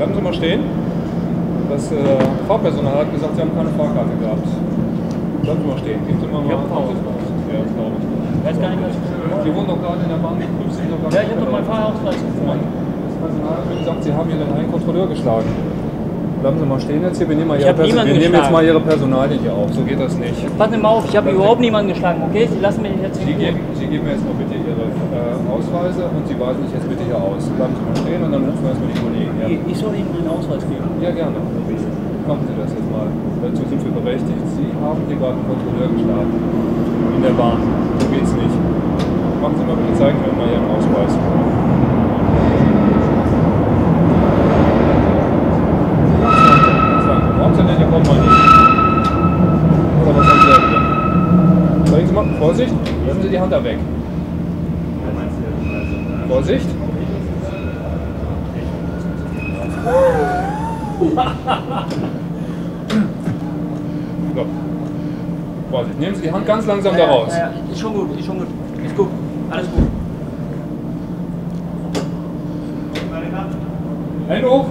Bleiben Sie mal stehen. Das Fahrpersonal hat gesagt, Sie haben keine Fahrkarte gehabt. Bleiben Sie mal stehen. Geben Sie mal Ja, Pause. Ja, glaube ich. Ich weiß gar nicht, was ich Sie wohnen doch gerade in der Bahn. Ja, ich habe doch meinen Fahrausweis gefunden. Das Personal hat mir gesagt, Sie haben hier einen Kontrolleur geschlagen. Bleiben Sie mal stehen jetzt hier. Wir nehmen, jetzt mal Ihre Personalien hier auf. So geht das nicht. Passen Sie mal auf, ich habe überhaupt niemanden geschlagen, okay? Sie lassen mich jetzt Sie geben mir jetzt mal bitte Ihre Ausweise und Sie weisen sich jetzt bitte hier aus. Bleiben Sie mal stehen und dann rufen wir erstmal die Kollegen. Ja? Ich soll Ihnen meinen Ausweis geben. Ja, gerne. Machen Sie das jetzt mal. Dazu sind wir berechtigt. Sie haben hier gerade einen Kontrolleur geschlagen. In der Bahn. So geht's nicht. Machen Sie mal bitte, zeigen wir mal Ihren Ausweis. Warum sind denn hier kommt mal nicht? Oder was haben Sie da wieder? Zeigen Sie mal, Vorsicht, lassen Sie die Hand da weg. Vorsicht. So. Vorsicht, nehmen Sie die Hand ganz langsam da raus. Ja, ist schon gut, ist schon gut. Ist gut, alles gut. Hände hoch.